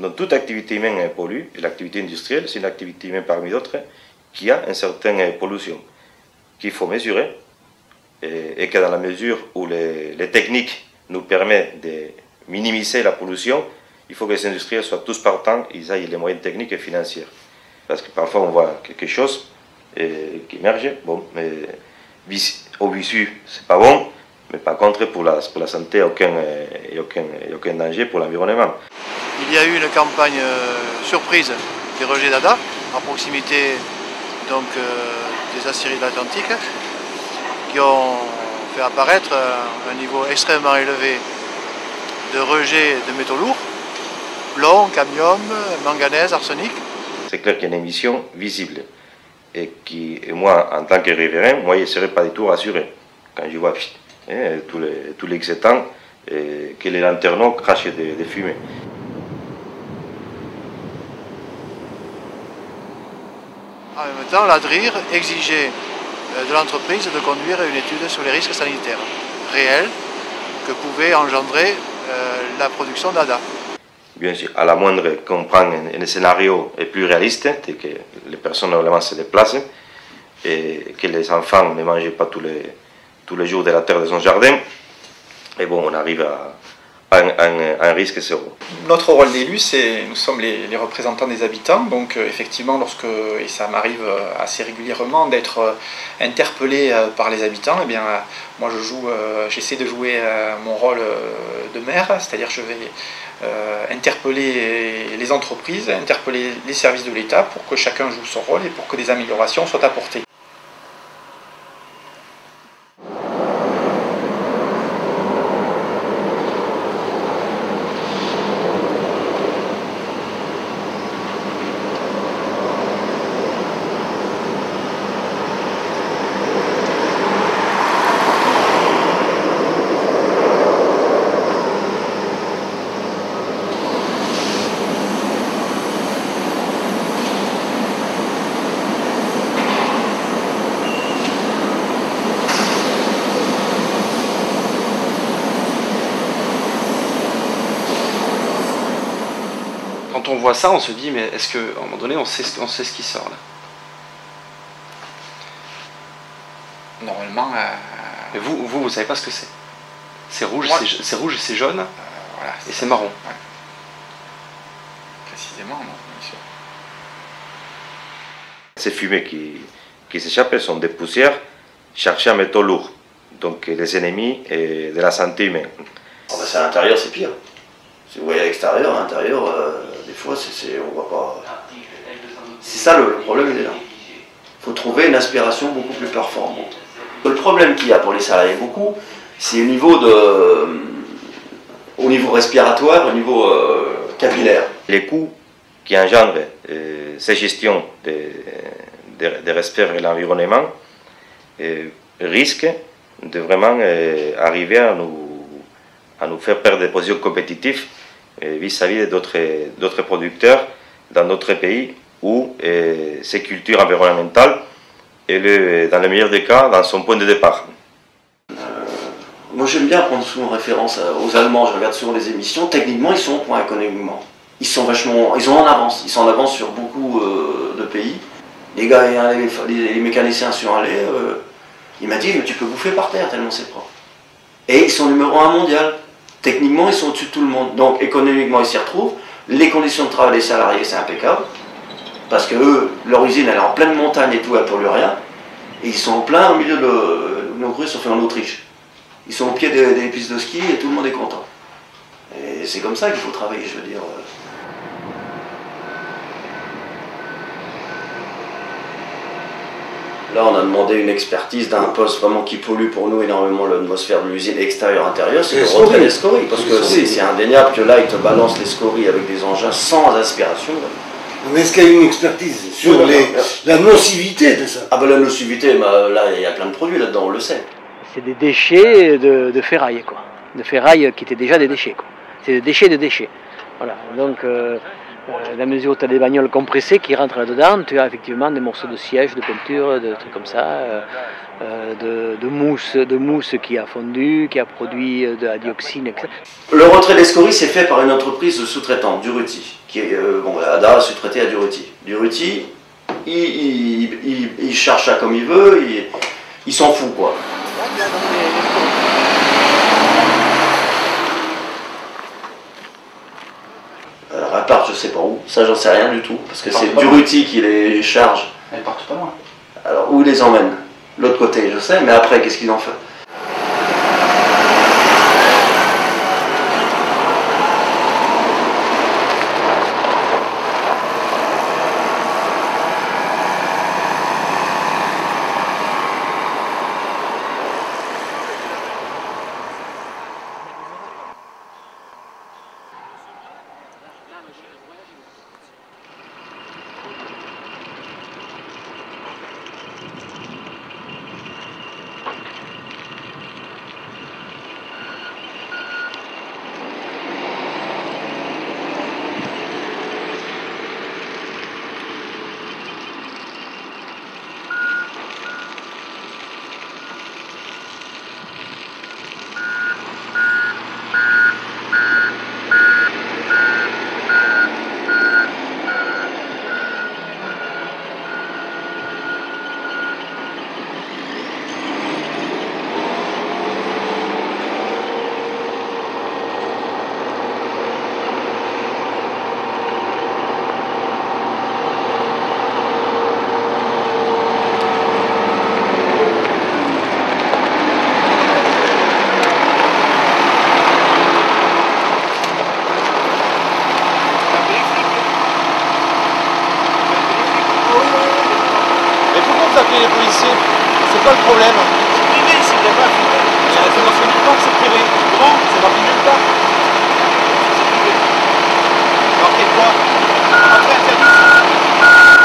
Donc toute activité humaine pollue, et l'activité industrielle, c'est une activité humaine parmi d'autres qui a une certaine pollution qu'il faut mesurer et que dans la mesure où les techniques nous permettent de minimiser la pollution, il faut que les industriels soient tous partants, ils aient les moyens techniques et financiers. Parce que parfois on voit quelque chose qui émerge, bon, mais au visu c'est pas bon, mais par contre pour la santé, il n'y a aucun danger pour l'environnement. Il y a eu une campagne surprise des rejets d'Ada, à proximité donc, des aciéries de l'Atlantique, qui ont fait apparaître un niveau extrêmement élevé de rejets de métaux lourds, plomb, cadmium, manganèse, arsenic. C'est clair qu'il y a une émission visible et moi, en tant que riverain, je ne serais pas du tout rassuré quand je vois tous les excétants que les lanterneaux crachent des fumées. En même temps, l'ADRIR exigeait de l'entreprise de conduire une étude sur les risques sanitaires réels que pouvait engendrer la production d'ADA. Bien sûr, à la moindre qu'on prenne un scénario plus réaliste, que les personnes normalement se déplacent et que les enfants ne mangent pas tous les jours de la terre de son jardin, et bon, on arrive à un risque zéro. Notre rôle d'élu, nous sommes les représentants des habitants, donc effectivement, et ça m'arrive assez régulièrement d'être interpellé par les habitants, et bien moi j'essaie de jouer mon rôle de maire, c'est-à-dire je vais interpeller les entreprises, interpeller les services de l'État pour que chacun joue son rôle et pour que des améliorations soient apportées. Quand on voit ça, on se dit, mais est-ce qu'à un moment donné, on sait ce qui sort là? Normalement... Mais vous savez pas ce que c'est. C'est rouge, c'est rouge et c'est jaune, voilà, et c'est marron. Ouais. Précisément, non, bien sûr. Ces fumées qui s'échappent sont des poussières chargées en métaux lourds, donc les ennemis de la santé humaine. Oh ben c'est à l'intérieur, c'est pire. Si vous voyez à l'extérieur, à l'intérieur, des fois, on voit pas. C'est ça le problème, il est là. Il faut trouver une aspiration beaucoup plus performante. Le problème qu'il y a pour les salariés beaucoup, c'est au niveau respiratoire, au niveau capillaire. Les coûts qui engendrent ces gestions de respect et l'environnement risquent de vraiment arriver à nous faire perdre des positions compétitives vis-à-vis d'autres producteurs dans d'autres pays où ces cultures environnementales est, dans le meilleur des cas, dans son point de départ. Moi j'aime bien prendre souvent référence aux Allemands, je regarde souvent les émissions, techniquement ils sont au point économiquement. Ils sont en avance sur beaucoup de pays. Les gars, les mécaniciens sont allés, il m'a dit mais tu peux bouffer par terre tellement c'est propre. Et ils sont numéro 1 mondial. Techniquement, ils sont au-dessus de tout le monde. Donc, économiquement, ils s'y retrouvent. Les conditions de travail des salariés, c'est impeccable. Parce que eux, leur usine, elle est en pleine montagne et tout, elle ne pollue rien. Et ils sont en plein au milieu de nos grues, sauf en Autriche. Ils sont au pied des pistes de ski et tout le monde est content. Et c'est comme ça qu'il faut travailler, je veux dire. Là, on a demandé une expertise d'un poste vraiment qui pollue pour nous énormément l'atmosphère de l'usine extérieure-intérieure, c'est le retrait des scories. Parce que c'est indéniable que là, ils te balancent les scories avec des engins sans aspiration. Mais est-ce qu'il y a une expertise sur la nocivité de ça? Ah ben la nocivité, là, il y a plein de produits là-dedans, on le sait. C'est des déchets de ferraille, quoi. De ferraille qui étaient déjà des déchets, quoi. C'est des déchets de déchets. Voilà. Donc, la mesure où tu as des bagnoles compressées qui rentrent là-dedans, tu as effectivement des morceaux de siège, de peinture, de trucs comme ça, de mousse qui a fondu, qui a produit de la dioxine, etc. Le retrait des scories c'est fait par une entreprise sous-traitante, Duruti, qui est, ADA sous-traité à Duruti. Duruti, il charge ça comme il veut, il s'en fout quoi. Elles partent, je sais pas où, ça j'en sais rien du tout, parce que c'est Duruti qui les charge. Elles partent pas loin. Alors où ils les emmènent? L'autre côté je sais, mais après qu'est-ce qu'ils en font? Les policiers, c'est quoi le problème? C'est privé ici, il n'y a pas. C'est marqué nulle part que c'est privé. Comment? C'est marqué nulle part. C'est privé. Marqué quoi? Entrée interdite.